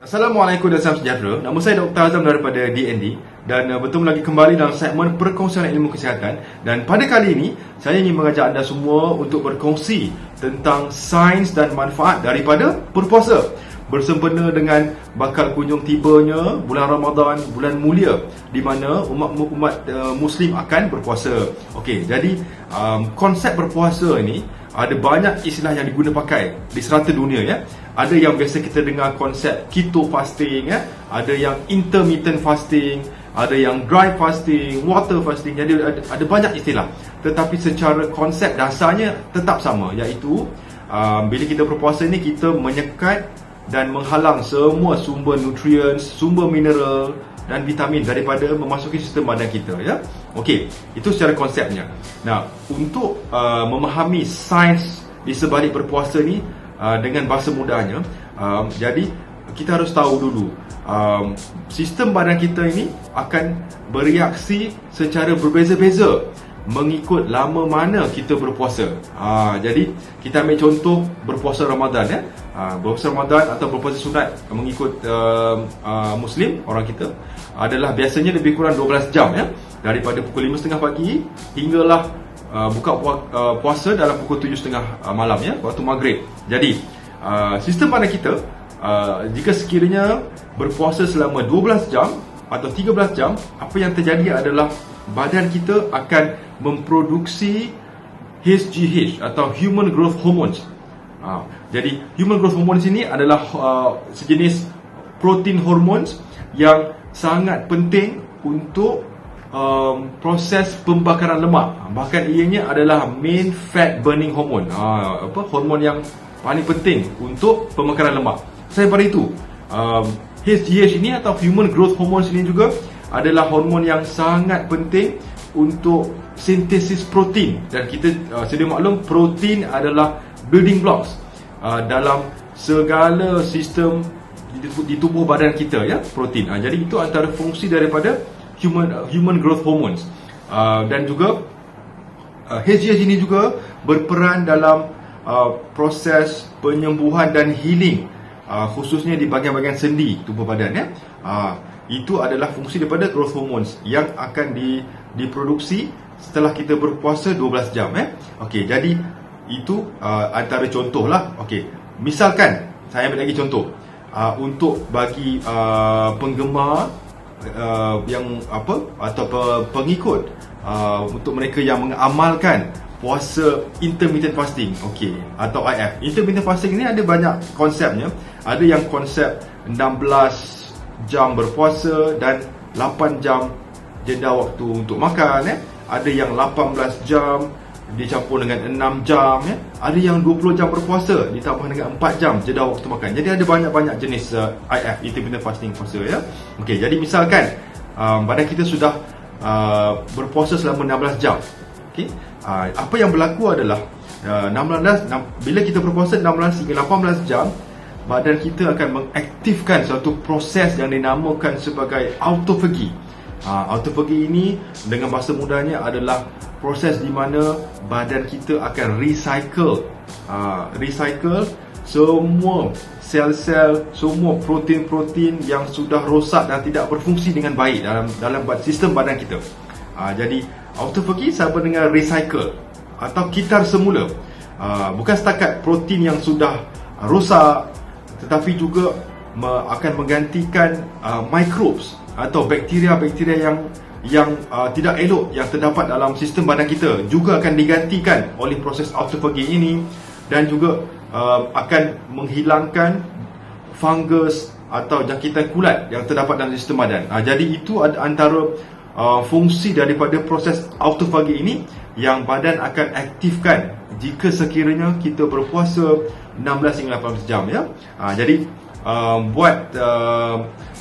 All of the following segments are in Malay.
Assalamualaikum dan salam sejahtera. Nama saya Dr. Azam daripada DND dan bertemu lagi kembali dalam segmen perkongsian ilmu kesihatan. Dan pada kali ini, saya ingin mengajak anda semua untuk berkongsi tentang sains dan manfaat daripada berpuasa. Bersempena dengan bakal kunjung tibanya bulan Ramadan, bulan mulia, di mana umat Muslim akan berpuasa. Okey, jadi konsep berpuasa ini ada banyak istilah yang diguna pakai di serata dunia ya. Ada yang biasa kita dengar konsep keto fasting ya, ada yang intermittent fasting, ada yang dry fasting, water fasting. Jadi ada banyak istilah. Tetapi secara konsep dasarnya tetap sama, iaitu bila kita berpuasa ni kita menyekat dan menghalang semua sumber nutrien, sumber mineral dan vitamin daripada memasuki sistem badan kita ya. Okey, itu secara konsepnya. Nah, untuk memahami sains di sebalik berpuasa ni dengan bahasa mudahnya, jadi kita harus tahu dulu sistem badan kita ini akan bereaksi secara berbeza-beza mengikut lama mana kita berpuasa. Jadi kita ambil contoh berpuasa Ramadan ya. Berpuasa Ramadan atau berpuasa sunat mengikut Muslim, orang kita, adalah biasanya lebih kurang 12 jam ya, daripada pukul 5.30 pagi hinggalah buka puasa dalam pukul 7.30 malam ya, waktu maghrib. Jadi sistem badan kita jika sekiranya berpuasa selama 12 jam atau 13 jam, apa yang terjadi adalah badan kita akan memproduksi HGH atau Human Growth Hormones. Jadi Human Growth Hormones ini adalah sejenis protein hormones yang sangat penting untuk proses pembakaran lemak. Bahkan ianya adalah main fat burning hormone, hormon yang paling penting untuk pembakaran lemak. Selain daripada itu, HGH ini atau Human Growth Hormones ini juga adalah hormon yang sangat penting untuk sintesis protein. Dan kita sedia maklum, protein adalah building blocks dalam segala sistem di tubuh badan kita ya, protein. Jadi itu antara fungsi daripada human growth hormones. Dan juga HGH ini juga berperan dalam proses penyembuhan dan healing, khususnya di bahagian-bahagian sendi tubuh badan ya. Itu adalah fungsi daripada growth hormones yang akan diproduksi setelah kita berpuasa 12 jam ya. Okey, jadi itu antara contohlah. Okey, misalkan saya ambil lagi contoh untuk bagi penggemar yang atau pengikut, untuk mereka yang mengamalkan puasa intermittent fasting, okey, atau IF. Intermittent fasting ni ada banyak konsepnya. Ada yang konsep 16 jam berpuasa dan 8 jam jeda waktu untuk makan ya. Ada yang 18 jam dicampur dengan 6 jam ya. Ada yang 20 jam berpuasa ditambah dengan 4 jam jeda waktu makan. Jadi ada banyak-banyak jenis IF, intermittent fasting puasa ya. Okey, jadi misalkan badan kita sudah berpuasa selama 16 jam. Okey, apa yang berlaku adalah bila kita berpuasa 16 hingga 18 jam, badan kita akan mengaktifkan suatu proses yang dinamakan sebagai autophagy. Autophagy ini dengan bahasa mudahnya adalah proses di mana badan kita akan recycle semua sel-sel, semua protein-protein yang sudah rosak dan tidak berfungsi dengan baik dalam sistem badan kita. Jadi autophagy sama dengan recycle atau kitar semula. Bukan setakat protein yang sudah rosak, tetapi juga akan menggantikan microbes atau bakteria-bakteria yang tidak elok yang terdapat dalam sistem badan kita, juga akan digantikan oleh proses autophagy ini. Dan juga akan menghilangkan fungus atau jangkitan kulat yang terdapat dalam sistem badan. Jadi itu antara fungsi daripada proses autophagy ini yang badan akan aktifkan jika sekiranya kita berpuasa 16 hingga 18 jam ya. Jadi buat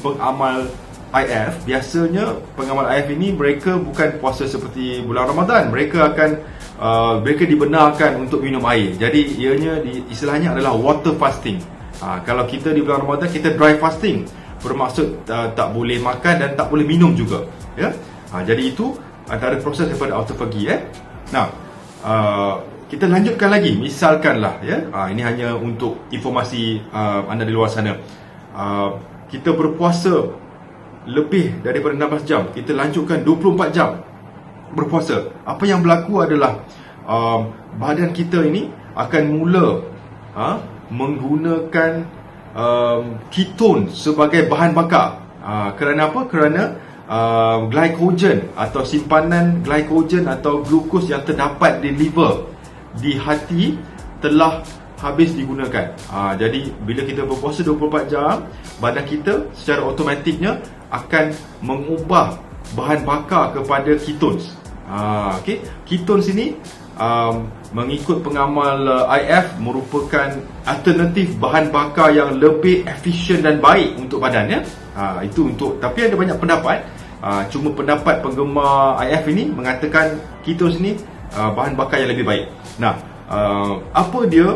pengamal IF, biasanya pengamal IF ini mereka bukan puasa seperti bulan Ramadan. Mereka dibenarkan untuk minum air. Jadi ianya istilahnya adalah water fasting. Kalau kita di bulan Ramadan kita dry fasting, bermaksud tak boleh makan dan tak boleh minum juga ya. Jadi itu antara proses daripada autophagy ya. Nah, kita lanjutkan lagi. Misalkanlah ya, ini hanya untuk informasi anda di luar sana. kita berpuasa lebih daripada 16 jam, kita lanjutkan 24 jam berpuasa, apa yang berlaku adalah badan kita ini akan mula menggunakan keton sebagai bahan bakar. Kerana apa? Kerana glycogen atau simpanan glycogen atau glukos yang terdapat di liver, di hati telah habis digunakan. Jadi bila kita berpuasa 24 jam, badan kita secara automatiknya akan mengubah bahan bakar kepada ketones. Okay. Ketones ini mengikut pengamal IF merupakan alternatif bahan bakar yang lebih efisien dan baik untuk badan, ya. Itu untuk, tapi ada banyak pendapat. Cuma pendapat penggemar IF ini mengatakan ketones ini bahan bakar yang lebih baik. Nah, apa dia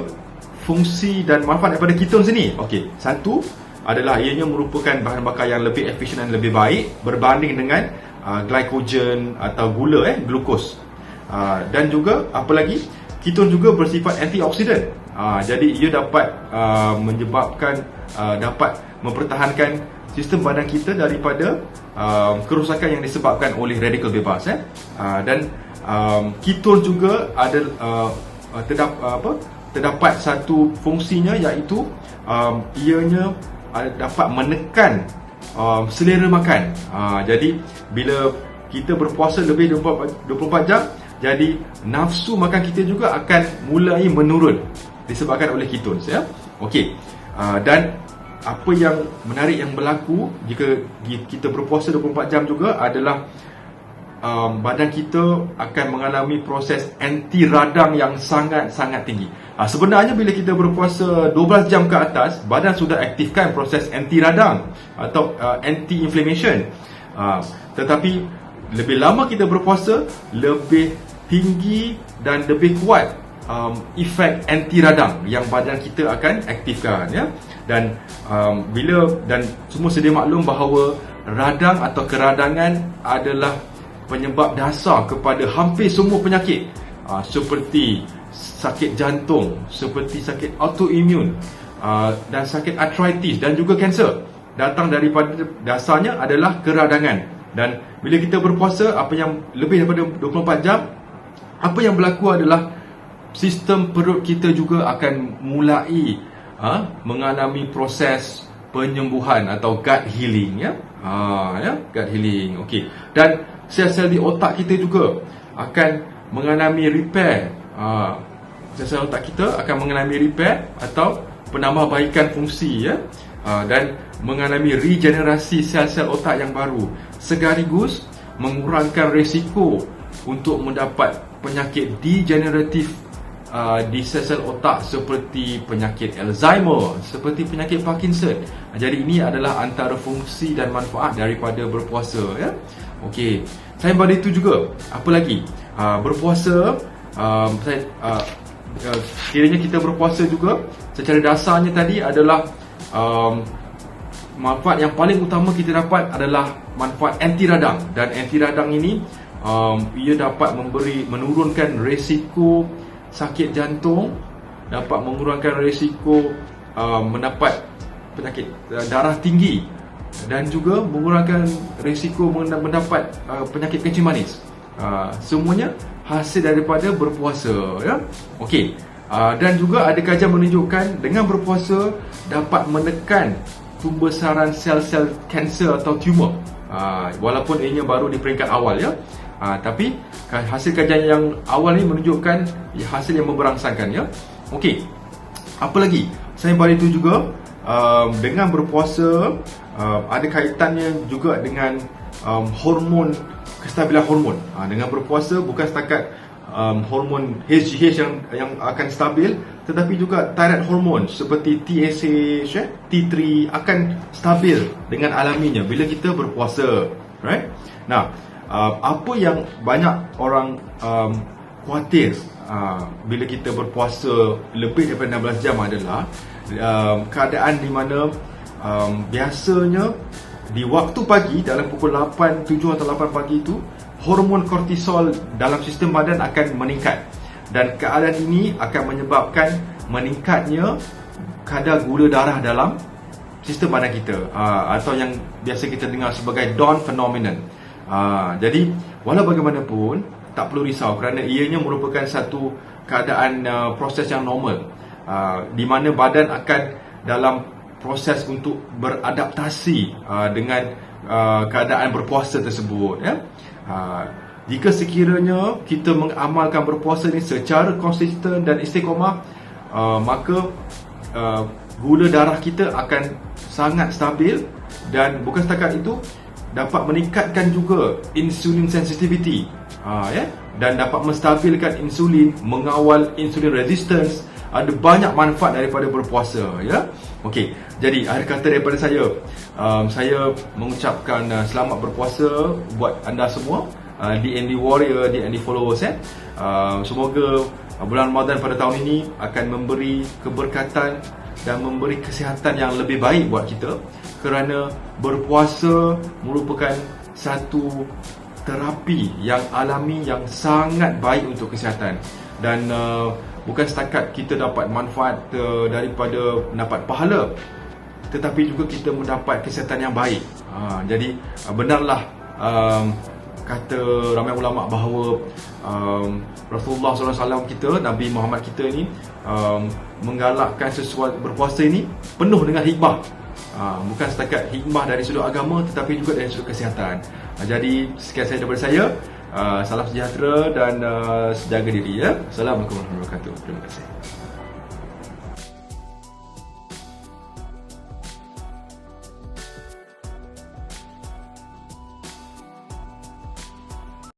fungsi dan manfaat daripada ketones ini? Okey, satu adalah ianya merupakan bahan bakar yang lebih efisien dan lebih baik berbanding dengan glycogen atau gula, glukos. Dan juga apa lagi, keton juga bersifat antioksidan. Jadi ia dapat menyebabkan dapat mempertahankan sistem badan kita daripada kerosakan yang disebabkan oleh radikal bebas. Dan keton juga ada terdapat satu fungsinya, iaitu ianya dapat menekan selera makan. Jadi bila kita berpuasa lebih 24 jam, jadi nafsu makan kita juga akan mulai menurun disebabkan oleh ketones, ya. Okey. Dan apa yang menarik yang berlaku jika kita berpuasa 24 jam juga adalah badan kita akan mengalami proses anti radang yang sangat-sangat tinggi. Sebenarnya bila kita berpuasa 12 jam ke atas, badan sudah aktifkan proses anti radang atau anti inflammation. Tetapi lebih lama kita berpuasa, lebih tinggi dan lebih kuat efek anti radang yang badan kita akan aktifkan, ya. Dan dan semua sedia maklum bahawa radang atau keradangan adalah penyebab dasar kepada hampir semua penyakit, seperti sakit jantung, seperti sakit autoimun, dan sakit arthritis dan juga kanser. Datang daripada dasarnya adalah keradangan. Dan bila kita berpuasa apa yang lebih daripada 24 jam, apa yang berlaku adalah sistem perut kita juga akan mulai mengalami proses penyembuhan atau gut healing, ya. Gut healing. Okey. Dan sel-sel di otak kita juga akan mengalami repair. Sel-sel otak kita akan mengalami repair atau penambahbaikan fungsi, ya. Dan mengalami regenerasi sel-sel otak yang baru, sekaligus mengurangkan risiko untuk mendapat penyakit degeneratif di sel-sel otak seperti penyakit Alzheimer, seperti penyakit Parkinson. Jadi ini adalah antara fungsi dan manfaat daripada berpuasa, ya. Okey. Selain pada itu juga, apa lagi? Berpuasa, kiranya kita berpuasa juga secara dasarnya tadi adalah manfaat yang paling utama kita dapat adalah manfaat anti radang. Dan anti radang ini ia dapat menurunkan risiko sakit jantung, dapat mengurangkan risiko mendapat penyakit darah tinggi, dan juga mengurangkan risiko mendapat penyakit kencing manis. Semuanya hasil daripada berpuasa, ya. Okey. Dan juga ada kajian menunjukkan dengan berpuasa dapat menekan pembesaran sel-sel kanser atau tumor. Walaupun ianya baru di peringkat awal, ya. Tapi hasil kajian yang awal ni menunjukkan hasil yang memberangsangkan, ya. Okey. Apa lagi? Selain pada itu juga, dengan berpuasa ada kaitannya juga dengan hormon, kestabilan hormon. Dengan berpuasa bukan setakat hormon HGH yang akan stabil, tetapi juga thyroid hormon seperti TSH, T3 akan stabil dengan alaminya bila kita berpuasa, right? Nah, apa yang banyak orang khawatir bila kita berpuasa lebih daripada 16 jam adalah keadaan di mana biasanya di waktu pagi dalam pukul 8, 7 atau 8 pagi itu hormon kortisol dalam sistem badan akan meningkat, dan keadaan ini akan menyebabkan meningkatnya kadar gula darah dalam sistem badan kita, atau yang biasa kita dengar sebagai dawn phenomenon. Jadi walau bagaimanapun tak perlu risau kerana ianya merupakan satu keadaan proses yang normal, di mana badan akan dalam proses untuk beradaptasi dengan keadaan berpuasa tersebut, ya. Jika sekiranya kita mengamalkan berpuasa ni secara konsisten dan istiqamah, maka gula darah kita akan sangat stabil, dan bukan setakat itu, dapat meningkatkan juga insulin sensitivity, ya, dan dapat menstabilkan insulin, mengawal insulin resistance. Ada banyak manfaat daripada berpuasa, ya. Okey, jadi akhir kata daripada saya, saya mengucapkan selamat berpuasa buat anda semua, DND Warrior, DND followers, ya. Semoga bulan Ramadan pada tahun ini akan memberi keberkatan dan memberi kesihatan yang lebih baik buat kita, kerana berpuasa merupakan satu terapi yang alami yang sangat baik untuk kesihatan. Dan bukan setakat kita dapat manfaat daripada mendapat pahala, tetapi juga kita mendapat kesihatan yang baik. Jadi benarlah kata ramai ulama bahawa Rasulullah SAW kita, Nabi Muhammad kita ni, menggalakkan sesuatu berpuasa ini penuh dengan hikmah. Bukan setakat hikmah dari sudut agama, tetapi juga dari sudut kesihatan. Jadi sekian saja daripada saya. Salam sejahtera dan sejaga diri, ya. Assalamualaikum warahmatullahi wabarakatuh. Terima kasih.